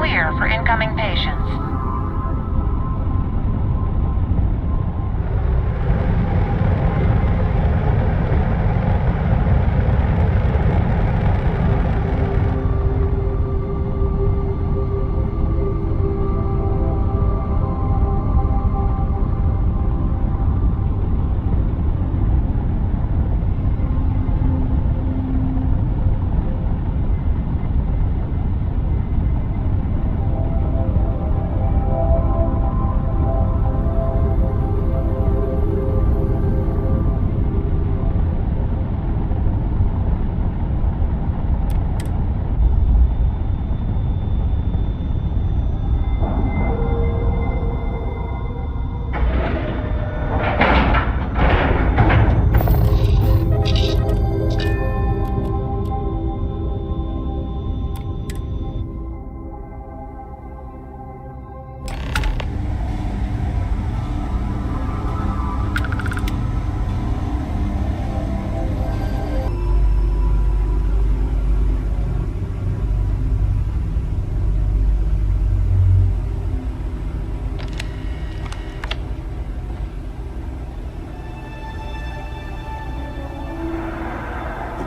clear for incoming patients.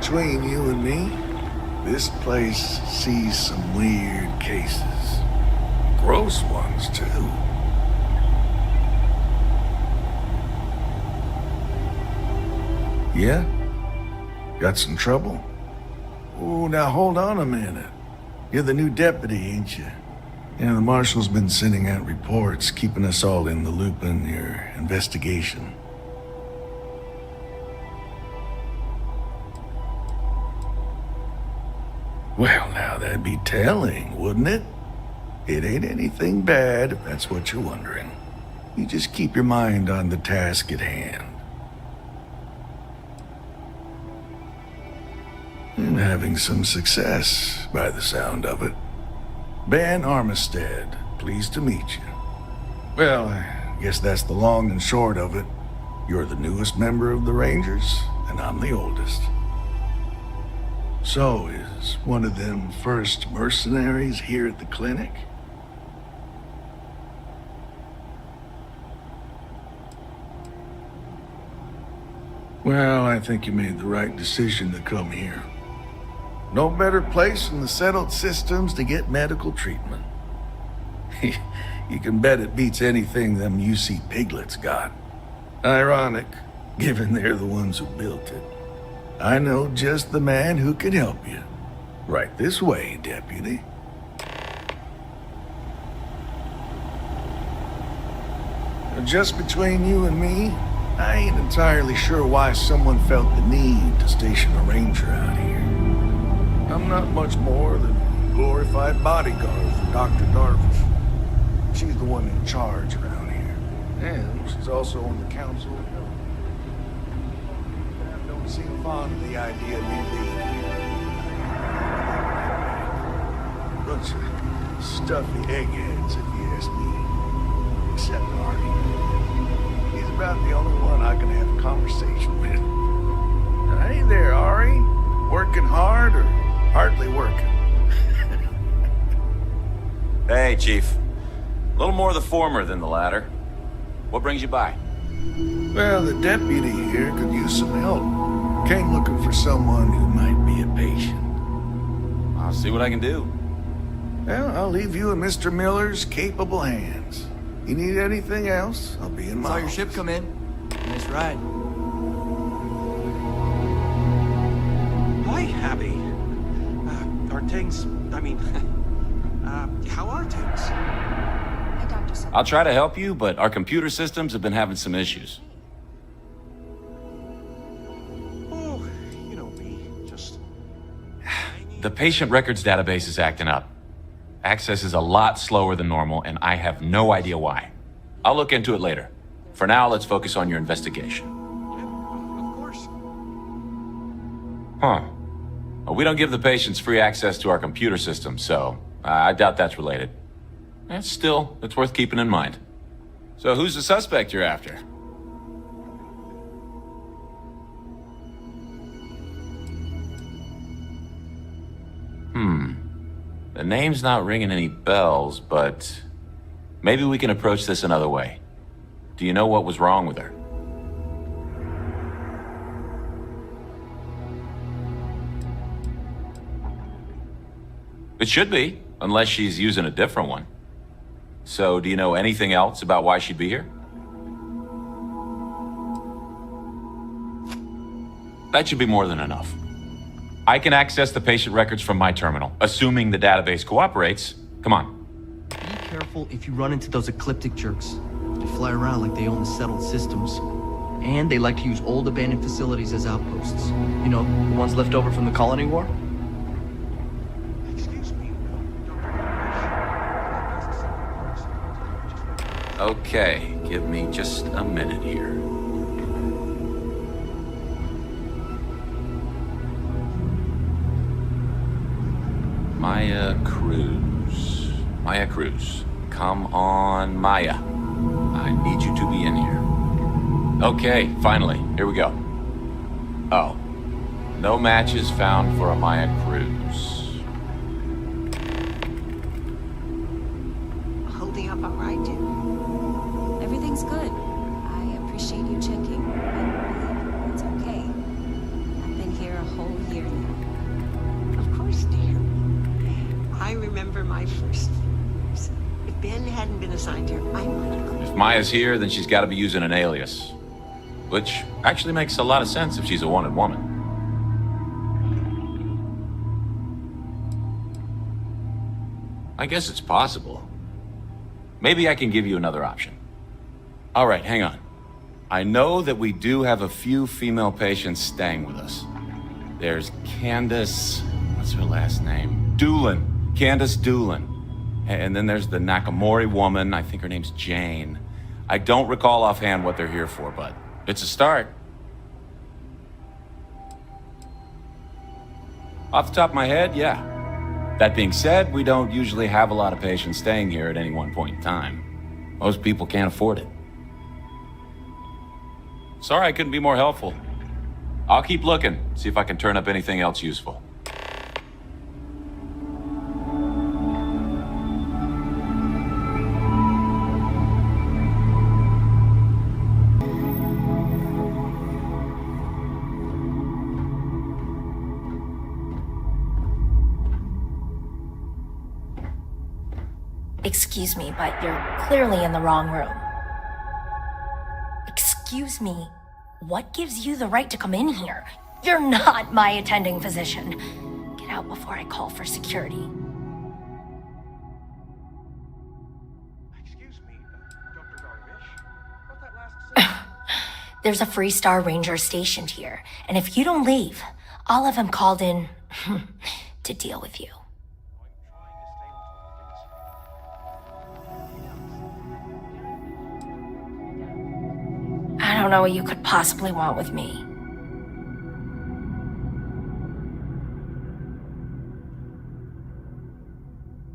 Between you and me, this place sees some weird cases. Gross ones, too. Yeah? Got some trouble? Oh, now hold on a minute. You're the new deputy, ain't you? Yeah, the marshal's been sending out reports, keeping us all in the loop in your investigation. Well, now that'd be telling, wouldn't it? It ain't anything bad, if that's what you're wondering. You just keep your mind on the task at hand. And having some success, by the sound of it. Ben Armistead, pleased to meet you. Well, I guess that's the long and short of it. You're the newest member of the Rangers, and I'm the oldest. So, is one of them first mercenaries here at the clinic? Well, I think you made the right decision to come here. No better place in the settled systems to get medical treatment. You can bet it beats anything them UC piglets got. Ironic, given they're the ones who built it. I know just the man who can help you. Right this way, Deputy. Just between you and me, I ain't entirely sure why someone felt the need to station a ranger out here. I'm not much more than a glorified bodyguard for Dr. Darvish. She's the one in charge around here. And she's also on the council. Don't seem fond of the idea of me being here. Bunch of stuffy eggheads, if you ask me. Except Arnie. He's about the only one I can have a conversation with. Hey there, Ari. Working hard or hardly working? Hey, Chief. A little more the former than the latter. What brings you by? Well, the deputy here could use some help. Came looking for someone who might be a patient. I'll see what I can do. Well, I'll leave you in Mr. Miller's capable hands. You need anything else, I'll be in my Saw your office. ship come in. Nice ride. Hi, Abby. Are things... how are things? Hi, Dr. Sullivan. I'll try to help you, but our computer systems have been having some issues. Oh, you know me, just... The patient records database is acting up. Access is a lot slower than normal, and I have no idea why. I'll look into it later. For now, let's focus on your investigation. Yeah, of course. Huh. Well, we don't give the patients free access to our computer system, so I doubt that's related. Still, it's worth keeping in mind. So who's the suspect you're after? The name's not ringing any bells, but maybe we can approach this another way. Do you know what was wrong with her? It should be, unless she's using a different one. So, do you know anything else about why she'd be here? That should be more than enough. I can access the patient records from my terminal, assuming the database cooperates. Come on. Be careful if you run into those ecliptic jerks. They fly around like they own the settled systems. And they like to use old abandoned facilities as outposts. You know, the ones left over from the colony war? Excuse me, Okay, give me just a minute here. Maya Cruz. Maya Cruz. Come on, Maya. I need you to be in here. Okay, finally. Here we go. Oh. No matches found for a Maya Cruz. Holding up all right, dude? Everything's good. I appreciate you checking. But it's okay. I've been here a whole year now. Of course, dear. I remember my first years. If Ben hadn't been assigned here, I might have gone. If Maya's here, then she's got to be using an alias. Which actually makes a lot of sense if she's a wanted woman. I guess it's possible. Maybe I can give you another option. All right, hang on. I know that we do have a few female patients staying with us. There's Candace, what's her last name? Doolin. Candace Doolin. And then there's the Nakamori woman, I think her name's Jane. I don't recall offhand what they're here for, but it's a start. Off the top of my head, yeah. That being said, we don't usually have a lot of patients staying here at any one point in time. Most people can't afford it. Sorry I couldn't be more helpful. I'll keep looking, see if I can turn up anything else useful. Excuse me, but you're clearly in the wrong room. Excuse me, what gives you the right to come in here? You're not my attending physician. Get out before I call for security. excuse me, Dr. Darvish. What's that last sentence? There's a Freestar Ranger stationed here, and if you don't leave, I'll have him called in to deal with you. I don't know what you could possibly want with me.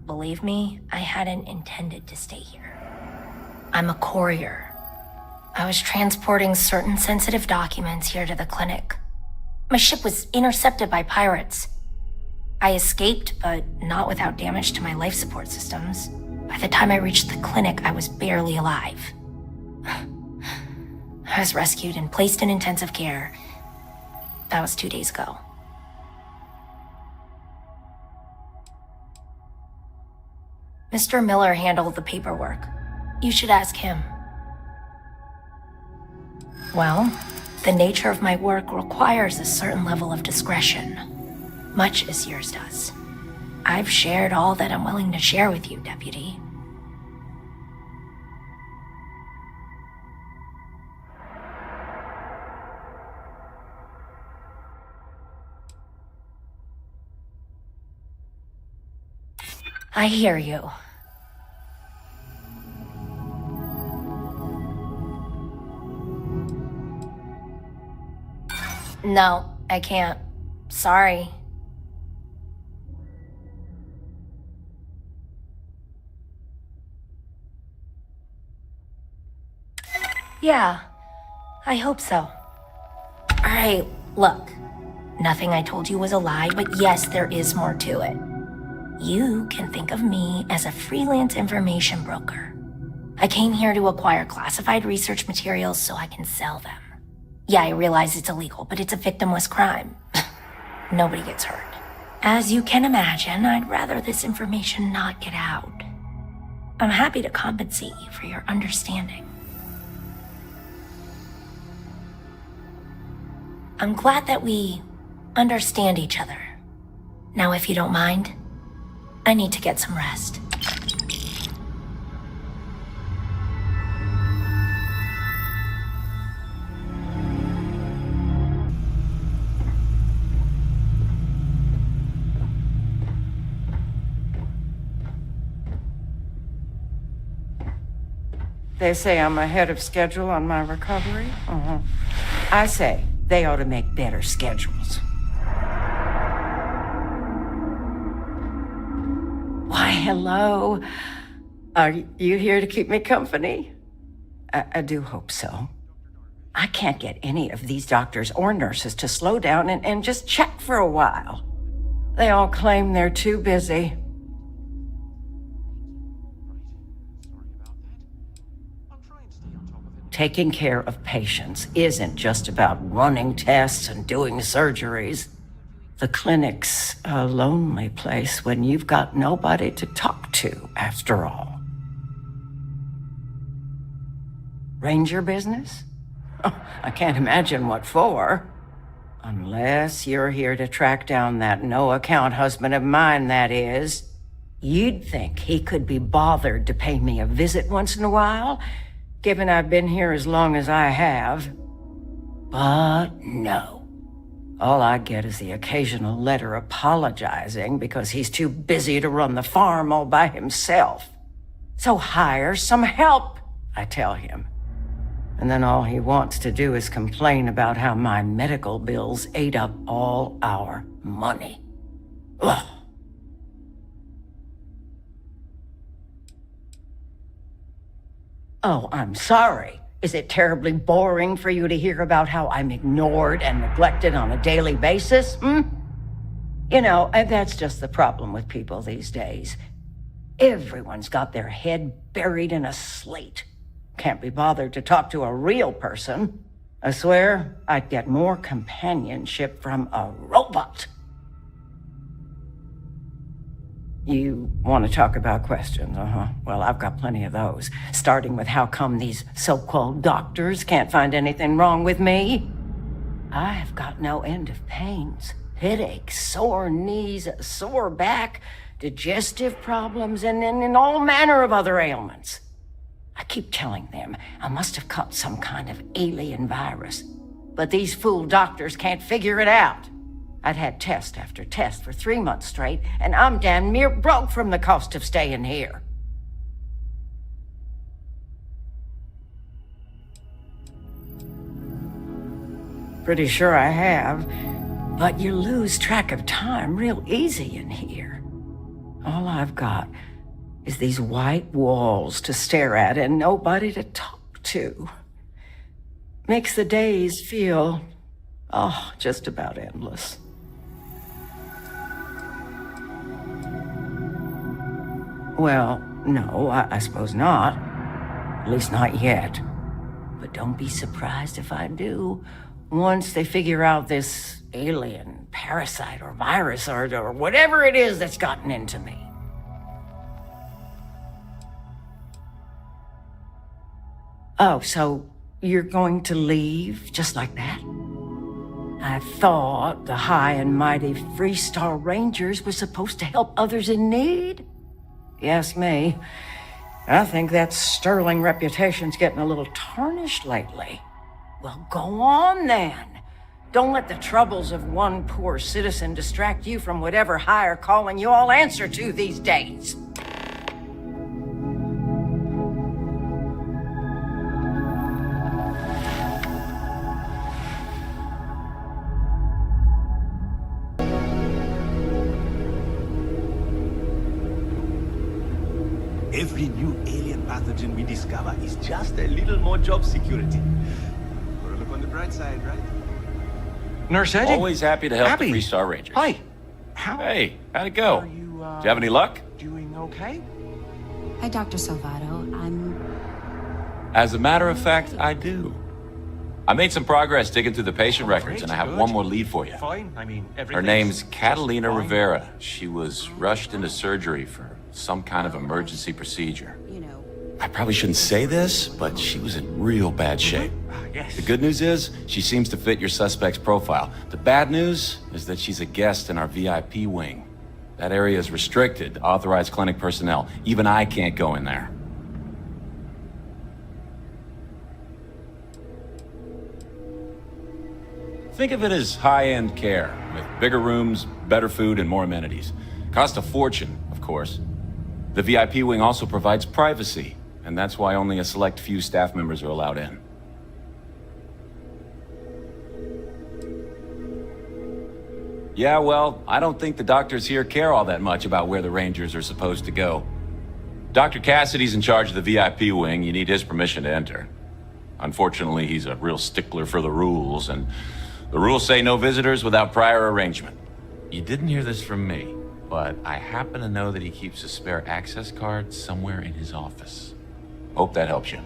Believe me, I hadn't intended to stay here. I'm a courier. I was transporting certain sensitive documents here to the clinic. My ship was intercepted by pirates. I escaped, but not without damage to my life support systems. By the time I reached the clinic, I was barely alive. I was rescued and placed in intensive care. That was 2 days ago. Mr. Miller handled the paperwork. You should ask him. Well, the nature of my work requires a certain level of discretion, much as yours does. I've shared all that I'm willing to share with you, Deputy. I hear you. No, I can't. Sorry. Yeah, I hope so. All right, look. Nothing I told you was a lie, but yes, there is more to it. You can think of me as a freelance information broker. I came here to acquire classified research materials so I can sell them. Yeah, I realize it's illegal, but it's a victimless crime. Nobody gets hurt. As you can imagine, I'd rather this information not get out. I'm happy to compensate you for your understanding. I'm glad that we understand each other. Now, if you don't mind, I need to get some rest. They say I'm ahead of schedule on my recovery. I say they ought to make better schedules. Why, hello. Are you here to keep me company? I do hope so. I can't get any of these doctors or nurses to slow down and just chat for a while. They all claim they're too busy. Taking care of patients isn't just about running tests and doing surgeries. The clinic's a lonely place when you've got nobody to talk to, after all. Ranger business? Oh, I can't imagine what for. Unless you're here to track down that no-account husband of mine, that is. You'd think he could be bothered to pay me a visit once in a while, given I've been here as long as I have. But no. All I get is the occasional letter apologizing because he's too busy to run the farm all by himself. So hire some help, I tell him. And then all he wants to do is complain about how my medical bills ate up all our money. Ugh. Oh, I'm sorry. Is it terribly boring for you to hear about how I'm ignored and neglected on a daily basis? You know, that's just the problem with people these days. Everyone's got their head buried in a slate. Can't be bothered to talk to a real person. I swear, I'd get more companionship from a robot. You want to talk about questions, Well, I've got plenty of those. Starting with how come these so-called doctors can't find anything wrong with me? I've got no end of pains. Headaches, sore knees, a sore back, digestive problems, and all manner of other ailments. I keep telling them I must have caught some kind of alien virus. But these fool doctors can't figure it out. I'd had test after test for 3 months straight, and I'm damn near broke from the cost of staying here. Pretty sure I have, but you lose track of time real easy in here. All I've got is these white walls to stare at and nobody to talk to. Makes the days feel, just about endless. Well, no, I suppose not. At least not yet. But don't be surprised if I do. Once they figure out this alien parasite or virus or whatever it is that's gotten into me. Oh, so you're going to leave just like that? I thought the high and mighty Freestar Rangers were supposed to help others in need. Yes, me. I think that sterling reputation's getting a little tarnished lately. Well, go on then. Don't let the troubles of one poor citizen distract you from whatever higher calling you all answer to these days. Every new alien pathogen we discover is just a little more job security. Gotta look on the bright side, right? Nurse Eddie? Always happy to help Abby. the Freestar Rangers. Hi. Hey, how'd it go? Are you, Do you have any luck? Doing okay? Hi, Dr. Salvato. As a matter of fact, I do. I made some progress digging through the patient records, and I have one more lead for you. Fine. I mean, Her name's Catalina fine. Rivera. She was rushed into surgery for some kind of emergency procedure. you know, I probably shouldn't say this, but she was in real bad shape. Yes. The good news is, she seems to fit your suspect's profile. The bad news is that she's a guest in our VIP wing. That area is restricted to authorized clinic personnel. Even I can't go in there. Think of it as high-end care, with bigger rooms, better food, and more amenities. Cost a fortune, of course. The VIP wing also provides privacy, and that's why only a select few staff members are allowed in. Yeah, well, I don't think the doctors here care all that much about where the Rangers are supposed to go. Dr. Cassidy's in charge of the VIP wing. You need his permission to enter. Unfortunately, he's a real stickler for the rules, and the rules say no visitors without prior arrangement. You didn't hear this from me, but I happen to know that he keeps a spare access card somewhere in his office. Hope that helps you.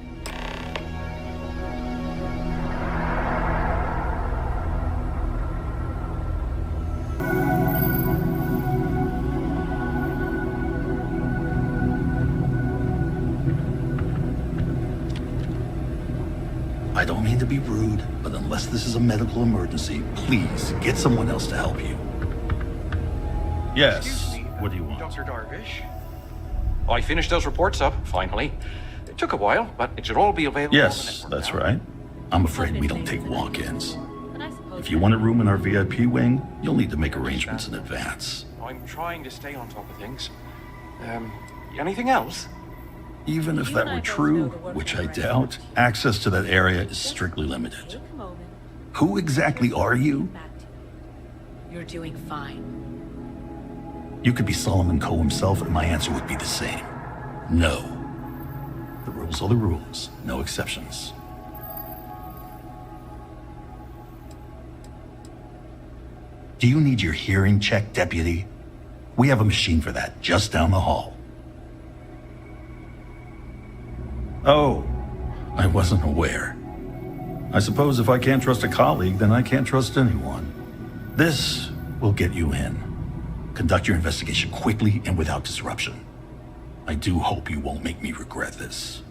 I don't mean to be rude, but unless this is a medical emergency, please get someone else to help you. Yes. Excuse me, What do you want? Dr. Darvish? I finished those reports up, finally. It took a while, but it should all be available on the Yes, network that's now. right. I'm afraid we don't take walk-ins. If you want a room in our VIP wing, you'll need to make arrangements in advance. I'm trying to stay on top of things. Anything else? Even if that were true, which I doubt, access to that area is strictly limited. Who exactly are you? You're doing fine. You could be Solomon Coe himself, and my answer would be the same. No. The rules are the rules, no exceptions. Do you need your hearing checked, Deputy? We have a machine for that just down the hall. Oh, I wasn't aware. I suppose if I can't trust a colleague, then I can't trust anyone. This will get you in. Conduct your investigation quickly and without disruption. I do hope you won't make me regret this.